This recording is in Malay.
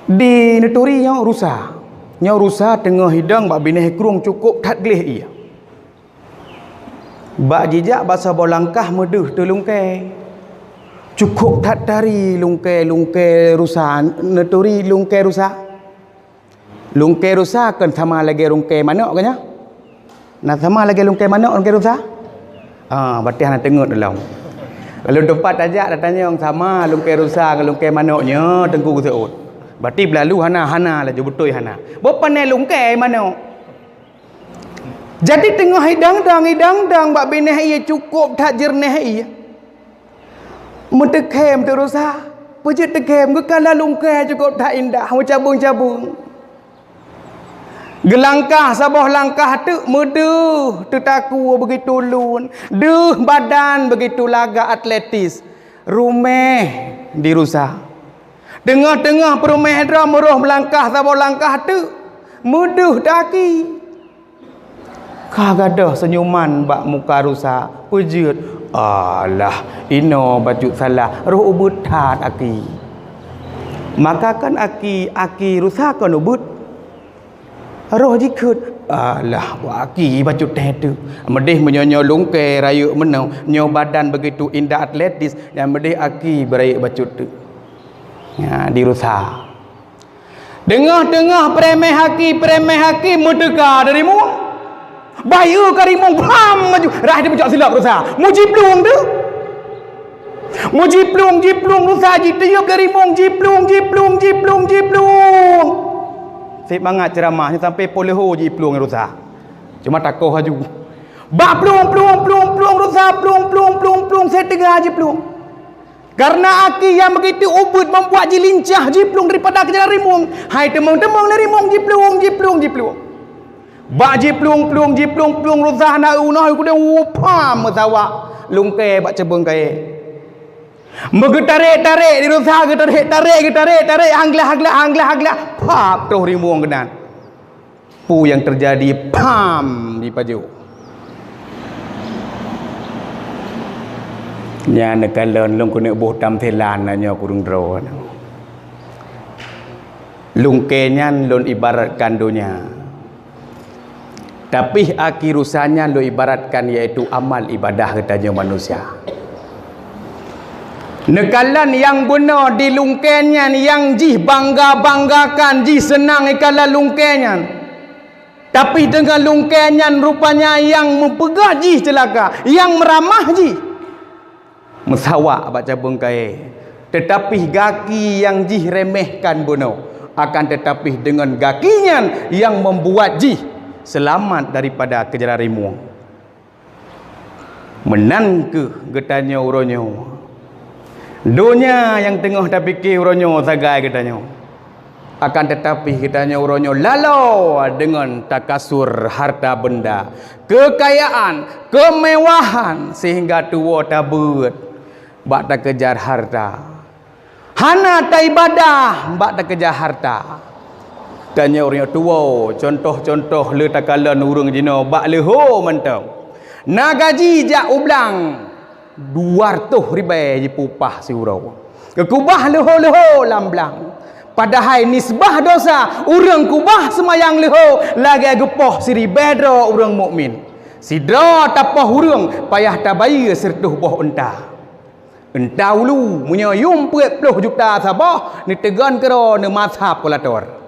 Di neturi yang rusa tengah hidang bak bineh kurung cukup tat gelih ia. Bak jijak basa bolangkah meduh tu lungkai. Cukup tat dari lungkai rusa neturi lungkai rusa. Lungkai rusa kan sama lagi lungkai manok kanya? Nak sama lagi lungkai manok lungkai rusa? Berarti hang tengok dalam. Kalau tempat ajak dah tanya orang sama lungkai rusa dengan lungkai manoknya tengku seut. Berarti berlalu hana lah je betul hana. Berapa pandai lungkai manok? Jadi tengah hidang bak bineh ia cukup tak jerneh ia. Mentekem tu rusa. Pejit tekem ke kala lungkai cukup tak indah, cabung-cabung. Gelangkah sabah langkah tu meduh tetaku begitu lun. Duh badan begitu lagak atletis. Rumeh di rusa. Tengah-tengah perumeh dra meruh melangkah sabah langkah tu meduh daki. Kagadah senyuman bak muka rusa. Pujut. Alah, ino baju salah. Roh ubud hat aki. Maka kan aki rusa kan ubud. Roh jikut. Alah, aki baju teh tu. Medih menyonyo lungkai rayuk menau. Nyo badan begitu indah atletis. Yang medih aki berayuk baju tu. Ya, di rusa. Tengah-tengah premeh haki merdeka dari mu. Bayu karimung bam maju. Rah dia pecah silap rusa. Muji plung tu. Muji plung rusa ji tiup dari mung jiplung. Sip banget ceramahnya sampai poleho jiplung rusa. Cuma takoh haju. Ba plung rusa plung saya tengah jiplung. Karena aki yang begitu ubud membuat ji lincah jiplung daripada kejar rimung. Hai temung dari mung jiplung. Bak jiplung rusa nak unah ku dia upam metawa lungkai bak cebeng kai. Megetarik di rusa getarik hanglah pap toh rimung kenan. Pu yang terjadi pam di paju. Nya nekalon lung ku nek buh tam thelan nya kurung dro. Lungkai nyan lon ibaratkan dunia. Tapi aki rusanya lo ibaratkan iaitu amal ibadah katanya manusia. Nekalan yang benar di lungkainya yang jih banggakan, jih senang ikala lungkainya. Tapi dengan lungkainya rupanya yang mempegah jih celaka, yang meramah jih. Mesawak baca bengkai. Tetapi gaki yang jih remehkan benar. Akan tetapi dengan gakinya yang membuat jih selamat daripada kejaran rimung. Menan ke getanya uronyo. Dunia yang tengah tak fikir uronyo sagai getanya. Akan tetapi getanya uronyo lalau dengan takasur harta benda, kekayaan, kemewahan sehingga tua tabut bak tak kejar harta. Hana tak ibadah bak tak kejar harta. Tanya orang tua, contoh le takalan urang jino bak leho mentau. Na gaji jak ublang 200 ribai je pupah si urau. Kekubah leho lamblang. Padahal nisbah dosa urang kubah semayang leho lagi gepoh si ribedro urang mukmin. Sidra tapah urang payah tabayar sertuh boh entah. Entah ulu menyayum 40 juta sabah ni tegan kero ne mazhab kolator.